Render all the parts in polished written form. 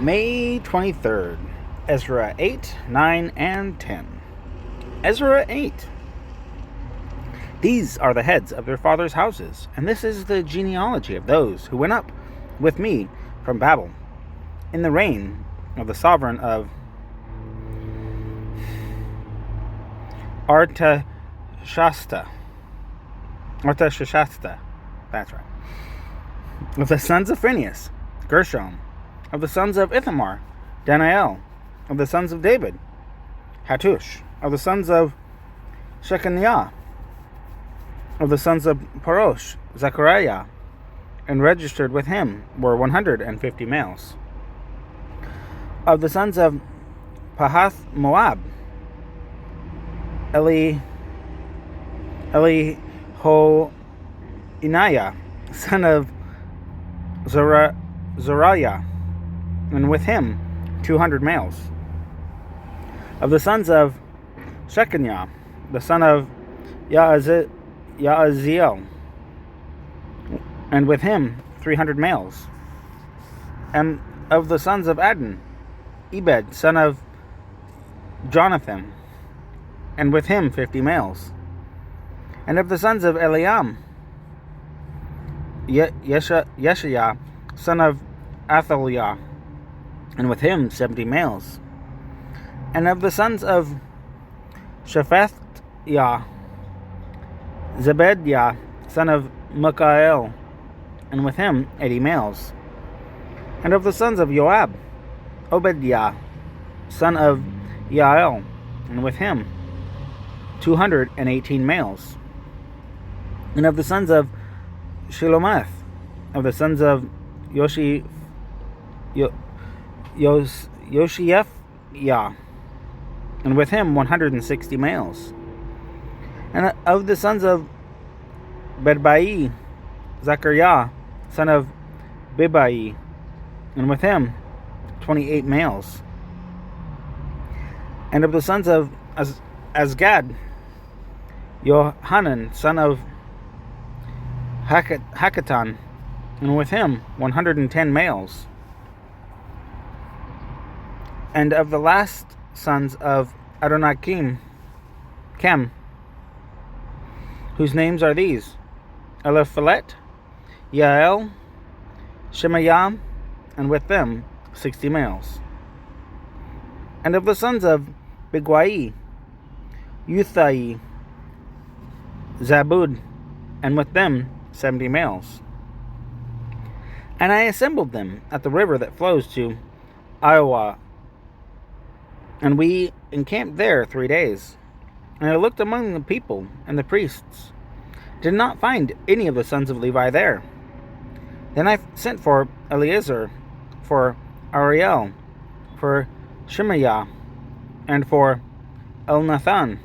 May 23rd, Ezra 8, 9, and 10. Ezra 8. These are the heads of their fathers' houses, and this is the genealogy of those who went up with me from Babel, in the reign of the sovereign of Artashasta. That's right. Of the sons of Phinehas, Gershom. Of the sons of Ithamar, Daniel. Of the sons of David, Hattush. Of the sons of Shechaniah. Of the sons of Parosh, Zechariah. And registered with him were 150 males. Of the sons of Pahath Moab, Elihoenaiah, son of Zariah, and with him 200 males. Of the sons of Shechaniah, the son of Yaaziel, and with him 300 males. And of the sons of Adon, Ebed, son of Jonathan, and with him 50 males. And of the sons of Eliam, Yeshaiah, son of Athaliah, and with him 70 males. And of the sons of Shephatiah, Zebediah, son of Mikael, and with him 80 males. And of the sons of Joab, Obadiah, son of Yael, and with him 218 males. And of the sons of Shelomith, of the sons of Yoshiephiah, and with him 160 males. And of the sons of Bedbai, Zechariah, son of Bibai, and with him 28 males. And of the sons of Azgad, Johanan, son of Hakatan, and with him 110 males. And of the last sons of Adonikim, whose names are these: Eliphalet, Yael, Shemaiah, and with them 60 males. And of the sons of Bigwai, Uthai, Zabud, and with them 70 males. And I assembled them at the river that flows to Iowa, and we encamped there 3 days. And I looked among the people and the priests, did not find any of the sons of Levi there. Then I sent for Eleazar, for Ariel, for Shemaiah, and for Elnathan,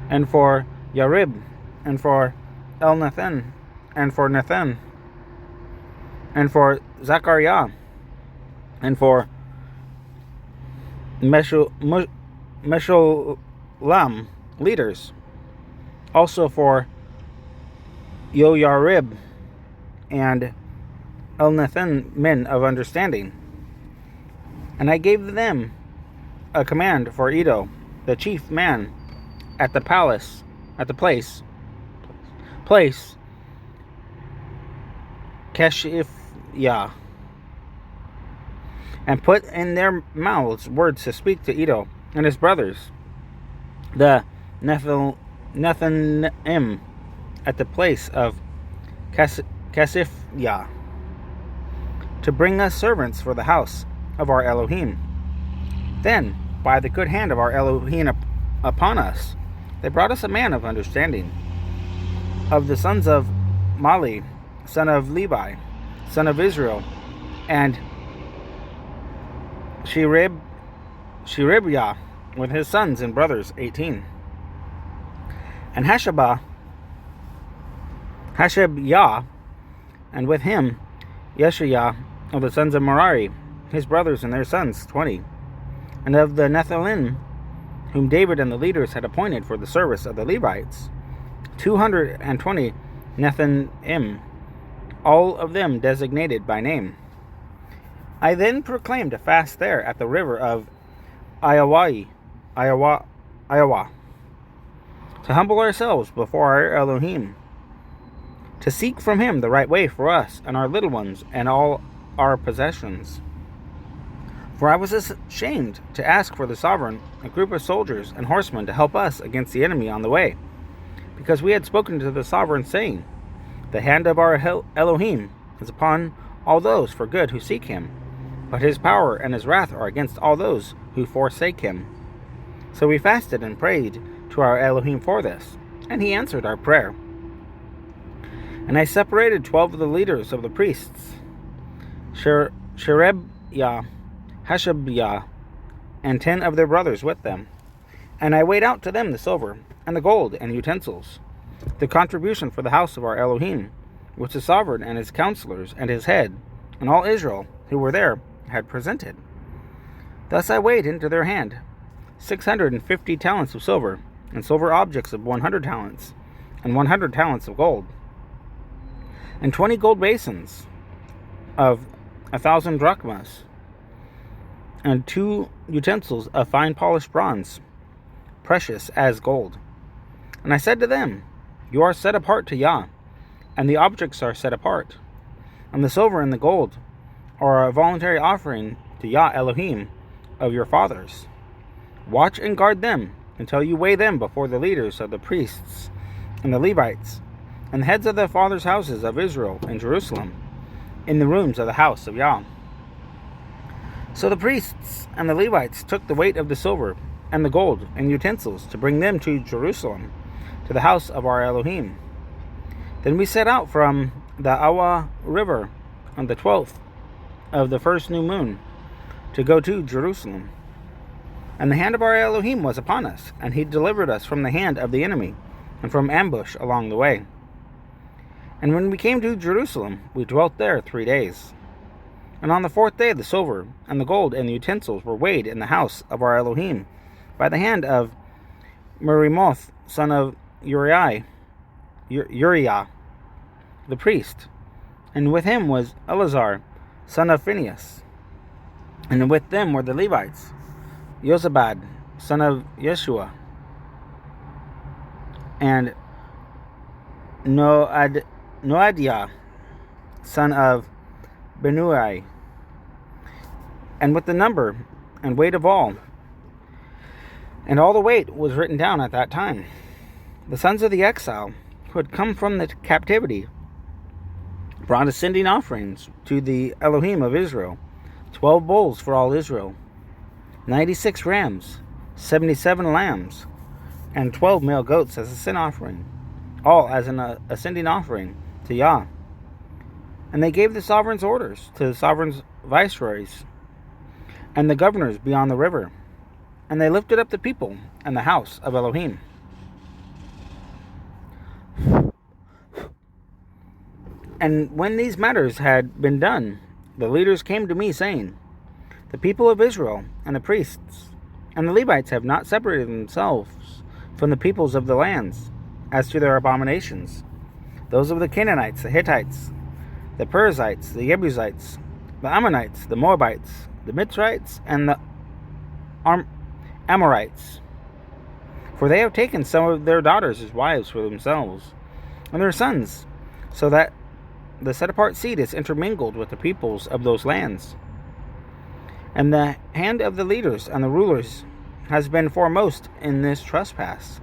and for Yarib, and for Elnathan, and for Nathan, and for Zechariah, and for Meshulam, leaders, also for Yoyarib and Elnathan, men of understanding. And I gave them a command for Edo, the chief man, at the place, Keshifyah, and put in their mouths words to speak to Edo and his brothers, the Nethanim, at the place of Keshifyah, to bring us servants for the house of our Elohim. Then, by the good hand of our Elohim upon us, they brought us a man of understanding. Of the sons of Mali, son of Levi, son of Israel, and Sherebiah, with his sons and brothers 18. And Hashabiah, and with him Yeshaiah, of the sons of Merari, his brothers and their sons 20. And of the Nethalim, whom David and the leaders had appointed for the service of the Levites, 220 Nethanim, all of them designated by name. I then proclaimed a fast there at the river of Iowa, to humble ourselves before our Elohim, to seek from him the right way for us and our little ones and all our possessions. For I was ashamed to ask for the sovereign a group of soldiers and horsemen to help us against the enemy on the way, because we had spoken to the sovereign, saying, the hand of our Elohim is upon all those for good who seek him, but his power and his wrath are against all those who forsake him. So we fasted and prayed to our Elohim for this, and he answered our prayer. And I separated 12 of the leaders of the priests, Sherebiah, Hashabiah, and 10 of their brothers with them. And I weighed out to them the silver, and the gold, and utensils, the contribution for the house of our Elohim, which the sovereign and his counselors, and his head, and all Israel who were there, had presented. Thus I weighed into their hand 650 talents of silver, and silver objects of 100 talents, and 100 talents of gold, and 20 gold basins of 1,000 drachmas, and 2 utensils of fine polished bronze, precious as gold. And I said to them, you are set apart to Yah, and the objects are set apart, and the silver and the gold are a voluntary offering to Yah Elohim of your fathers. Watch and guard them until you weigh them before the leaders of the priests and the Levites, and the heads of the fathers' houses of Israel and Jerusalem, in the rooms of the house of Yah. So the priests and the Levites took the weight of the silver and the gold and utensils to bring them to Jerusalem, to the house of our Elohim. Then we set out from the Awa river on the 12th of the first new moon to go to Jerusalem. And the hand of our Elohim was upon us, and he delivered us from the hand of the enemy and from ambush along the way. And when we came to Jerusalem, we dwelt there 3 days. And on the 4th day the silver and the gold and the utensils were weighed in the house of our Elohim by the hand of Merimoth, son of Uriah, the priest, and with him was Eleazar, son of Phinehas, and with them were the Levites, Jozabad, son of Yeshua, and Noadiah, son of Benuai, and with the number and weight of all. And all the weight was written down at that time. The sons of the exile, who had come from the captivity, brought ascending offerings to the Elohim of Israel, 12 bulls for all Israel, 96 rams, 77 lambs, and 12 male goats as a sin offering, all as an ascending offering to Yah. And they gave the sovereign's orders to the sovereign's viceroys and the governors beyond the river, and they lifted up the people and the house of Elohim. And when these matters had been done, the leaders came to me, saying, the people of Israel and the priests and the Levites have not separated themselves from the peoples of the lands as to their abominations, those of the Canaanites, the Hittites, the Perizzites, the Jebusites, the Ammonites, the Moabites, the Mitzrites, and the Amorites. For they have taken some of their daughters as wives for themselves, and their sons, so that the set-apart seed is intermingled with the peoples of those lands. And the hand of the leaders and the rulers has been foremost in this trespass.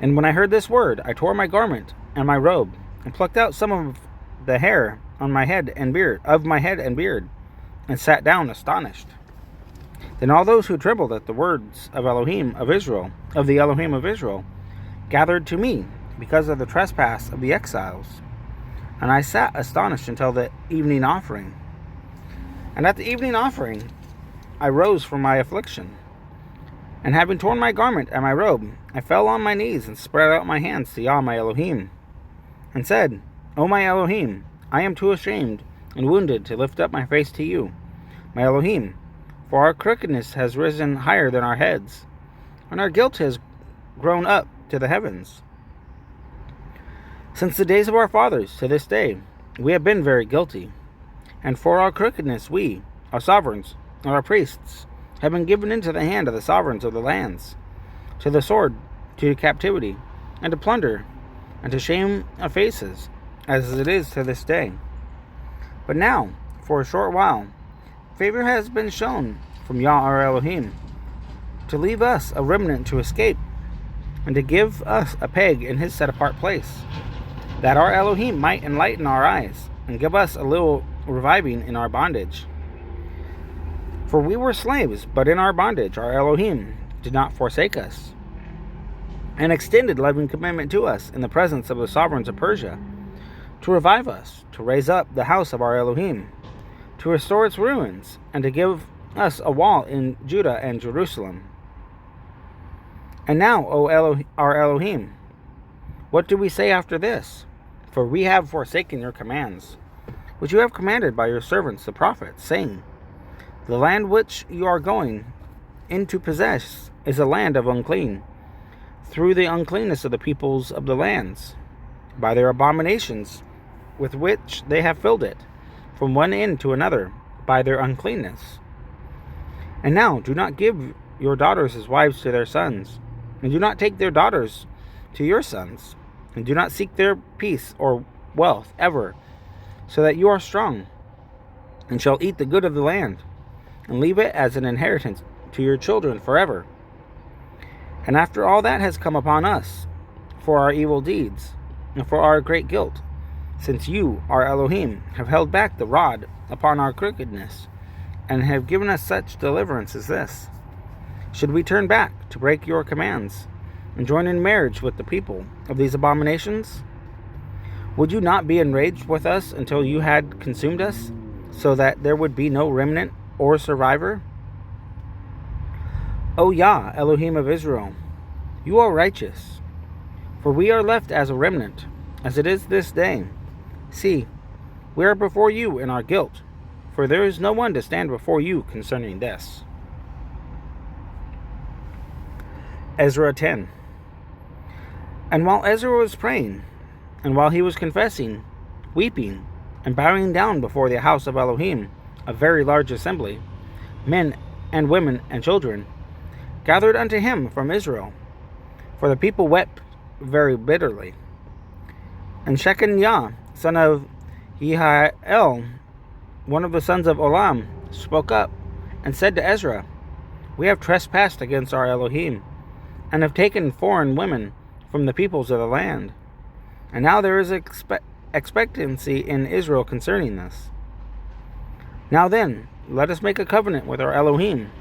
And when I heard this word, I tore my garment and my robe, and plucked out some of the hair on my head and beard, and sat down astonished. Then all those who trembled at the words of Elohim of Israel, of the Elohim of Israel, gathered to me because of the trespass of the exiles. And I sat astonished until the evening offering. And at the evening offering I rose from my affliction. And having torn my garment and my robe, I fell on my knees and spread out my hands to Yah my Elohim, and said, O my Elohim, I am too ashamed and wounded to lift up my face to you, my Elohim, for our crookedness has risen higher than our heads, and our guilt has grown up to the heavens. Since the days of our fathers to this day, we have been very guilty. And for our crookedness we, our sovereigns, and our priests, have been given into the hand of the sovereigns of the lands, to the sword, to captivity, and to plunder, and to shame of faces, as it is to this day. But now, for a short while, favor has been shown from Yah our Elohim, to leave us a remnant to escape, and to give us a peg in his set-apart place, that our Elohim might enlighten our eyes, and give us a little reviving in our bondage. For we were slaves, but in our bondage our Elohim did not forsake us, and extended loving commitment to us in the presence of the sovereigns of Persia, to revive us, to raise up the house of our Elohim, to restore its ruins, and to give us a wall in Judah and Jerusalem. And now, our Elohim, what do we say after this? For we have forsaken your commands, which you have commanded by your servants the prophets, saying, the land which you are going in to possess is a land of unclean, through the uncleanness of the peoples of the lands, by their abominations with which they have filled it, from one end to another, by their uncleanness. And now do not give your daughters as wives to their sons, and do not take their daughters to your sons, and do not seek their peace or wealth ever, so that you are strong, and shall eat the good of the land, and leave it as an inheritance to your children forever. And after all that has come upon us, for our evil deeds, and for our great guilt, since you, our Elohim, have held back the rod upon our crookedness, and have given us such deliverance as this, should we turn back to break your commands, and join in marriage with the people of these abominations? Would you not be enraged with us until you had consumed us, so that there would be no remnant or survivor? O Yah, Elohim of Israel, you are righteous, for we are left as a remnant, as it is this day. See, we are before you in our guilt, for there is no one to stand before you concerning this. Ezra 10. And while Ezra was praying, and while he was confessing, weeping, and bowing down before the house of Elohim, a very large assembly, men and women and children, gathered unto him from Israel, for the people wept very bitterly. And Shechaniah, son of Jehiel, one of the sons of Olam, spoke up, and said to Ezra, we have trespassed against our Elohim, and have taken foreign women from the peoples of the land. And now there is expectancy in Israel concerning this. Now then, let us make a covenant with our Elohim,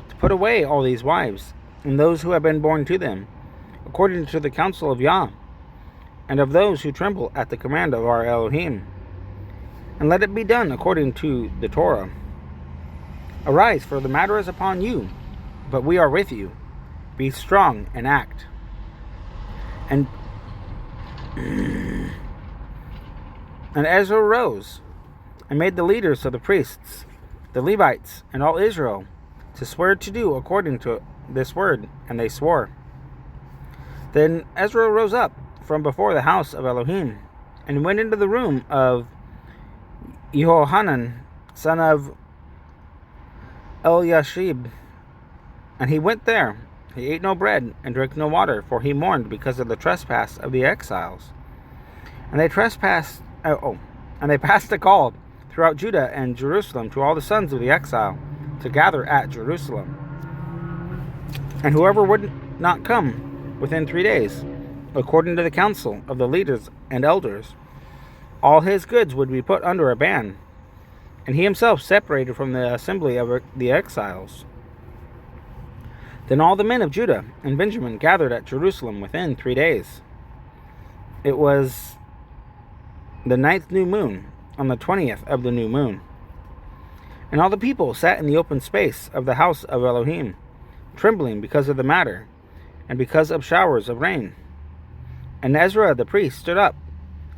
to put away all these wives, and those who have been born to them, according to the counsel of Yah, and of those who tremble at the command of our Elohim. And let it be done according to the Torah. Arise, for the matter is upon you, but we are with you. Be strong and act. And Ezra rose, and made the leaders of the priests, the Levites, and all Israel, to swear to do according to this word, and they swore. Then Ezra rose up from before the house of Elohim, and went into the room of Yehohanan, son of Eliashib. And he went there. He ate no bread and drank no water, for he mourned because of the trespass of the exiles. And they passed a call throughout Judah and Jerusalem to all the sons of the exile to gather at Jerusalem. And whoever would not come within 3 days, according to the counsel of the leaders and elders, all his goods would be put under a ban, and he himself separated from the assembly of the exiles. Then all the men of Judah and Benjamin gathered at Jerusalem within 3 days. It was the 9th new moon, on the 20th of the new moon. And all the people sat in the open space of the house of Elohim, trembling because of the matter, and because of showers of rain. And Ezra the priest stood up,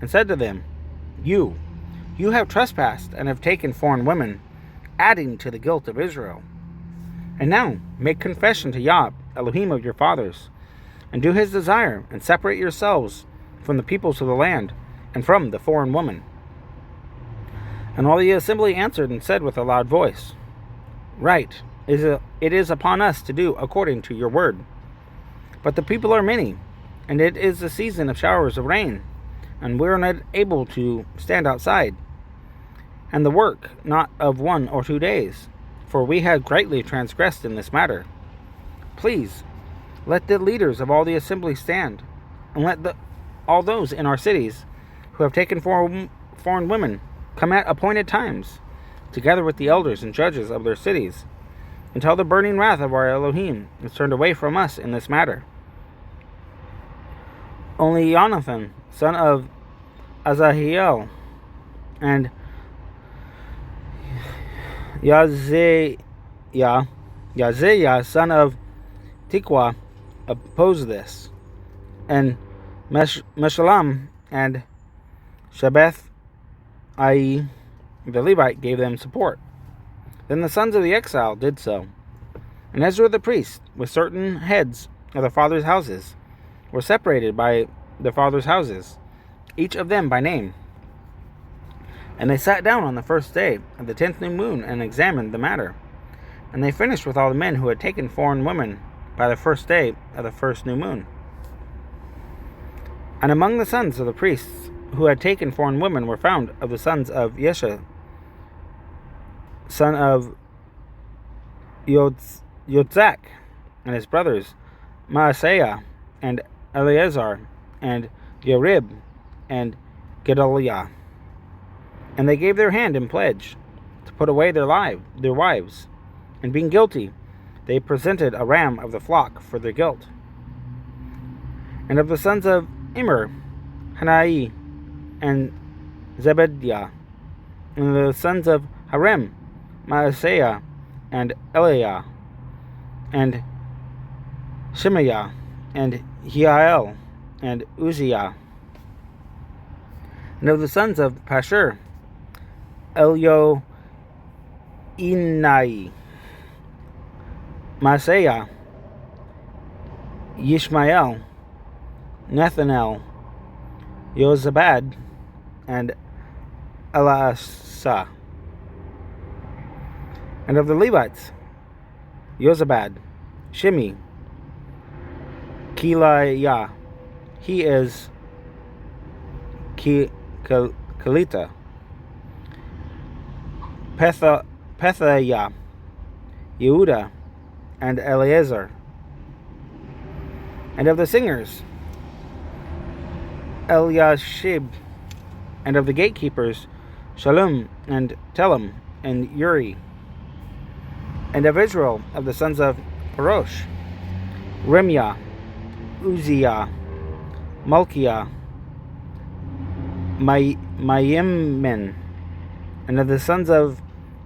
and said to them, You have trespassed, and have taken foreign women, adding to the guilt of Israel. And now make confession to Yah, Elohim of your fathers, and do his desire, and separate yourselves from the peoples of the land, and from the foreign woman. And all the assembly answered and said with a loud voice, Right, it is upon us to do according to your word. But the people are many, and it is the season of showers of rain, and we are not able to stand outside, and the work not of 1 or 2 days, for we have greatly transgressed in this matter. Please, let the leaders of all the assembly stand, and let all those in our cities who have taken foreign women come at appointed times, together with the elders and judges of their cities, until the burning wrath of our Elohim is turned away from us in this matter. Only Jonathan, son of Azahiel, and Yaziah, son of Tikwa, opposed this, and Meshullam and Shabeth, i.e., the Levite, gave them support. Then the sons of the exile did so. And Ezra the priest, with certain heads of the fathers' houses, were separated by the fathers' houses, each of them by name. And they sat down on the first day of the 10th new moon and examined the matter. And they finished with all the men who had taken foreign women by the first day of the first new moon. And among the sons of the priests who had taken foreign women were found of the sons of Yesha, son of Yotzak, and his brothers Maaseiah and Eleazar and Yerib and Gedaliah. And they gave their hand in pledge to put away their wives, and being guilty, they presented a ram of the flock for their guilt. And of the sons of Immer, Hanai and Zebediah, and the sons of Harem, Maaseiah and Eliah, and Shemaiah, and Hiel, and Uzziah. And of the sons of Pashur, Elioenai, Maaseiah, Yishmael, Nethanel, Yozabad, and Elasa. And of the Levites, Yozabad, Shimi, Keliah, he is Kelita, Pethahiah, Yehuda, and Eleazar. And of the singers, Eliashib, and of the gatekeepers, Shalom, and Telem, and Uri. And of Israel, of the sons of Parosh, Rimyah, Uzziah, Malchiah, Mayimin. And of the sons of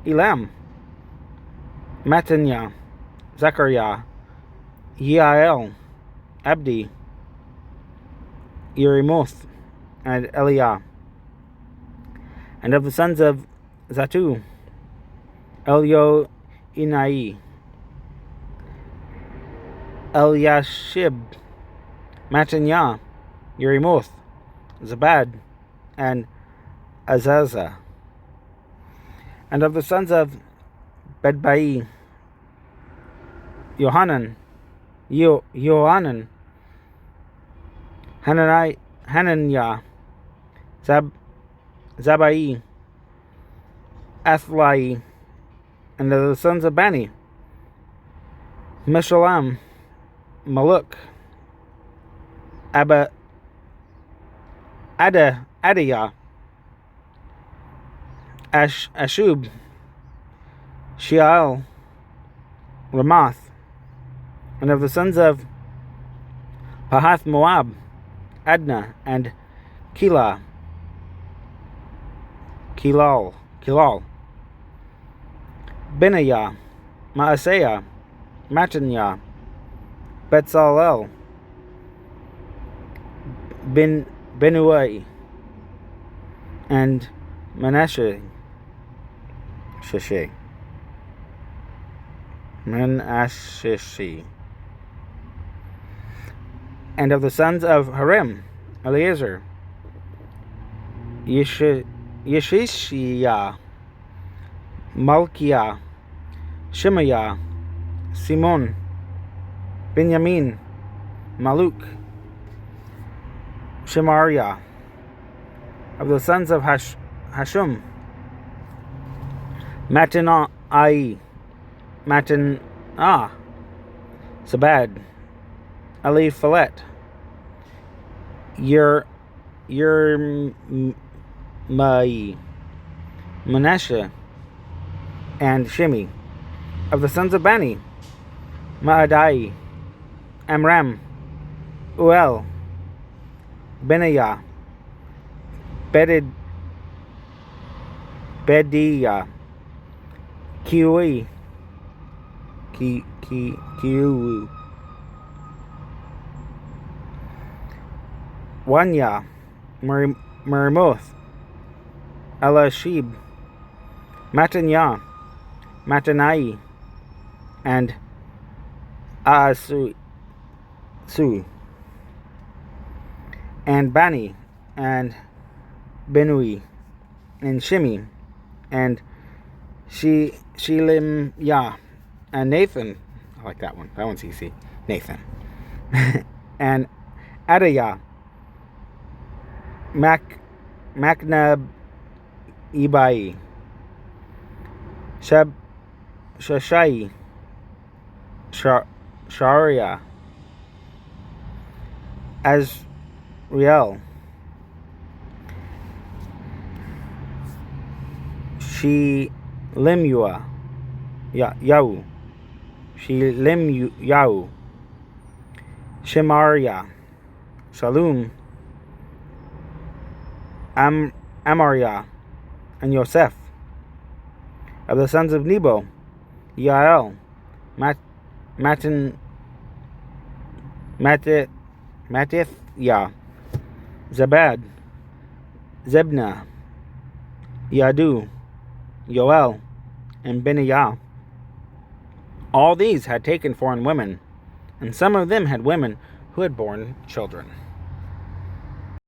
Elam, Mattaniah, Zechariah, Yeiel, Abdi, Yerimoth, and Eliah. And of the sons of Zatu, Elioenai, Eliashib, Mattaniah, Yerimoth, Zabad, and Azaza. And of the sons of Bedbai, Yohanan, Hananiah, Zabai, Athlai. And of the sons of Bani, Meshullam, Maluk, Adaiah, Ashub, Sheal, Ramath. And of the sons of Pahath Moab, Adna, and Kilal, Benaiah, Maaseiah, Mattaniah, Betzalel, Benui, and Manasseh. And of the sons of Harem, Eleazar, Yeshishiah, Malkiah, Shemaiah, Simon, Benjamin, Maluk, Shemariah. Of the sons of Hashum, Mattanai, Mattanah, Zabad, Eliphalet, Yermai, Manasseh, and Shimi. Of the sons of Bani, Maadai, Amram, Uel, Benaiah, Bediah, Kiui, Wanya, Merimoth, Elashib, Mataniah, Matanai, and Asu, and Bani, and Benui, and Shimi, and Shelim, and Nathan. I like that one. That one's easy. Nathan. And Adaiah, Macnab, Ibai, Shashai, Sharia, Azriel, Shilimua, Yau, Shilimyau, Shemaria, Shalom, Amariah, and Yosef. Of the sons of Nebo, Yael, Matithia, Zabad, Zebna, Yadu, Yoel, and Benaiah. All these had taken foreign women, and some of them had women who had borne children.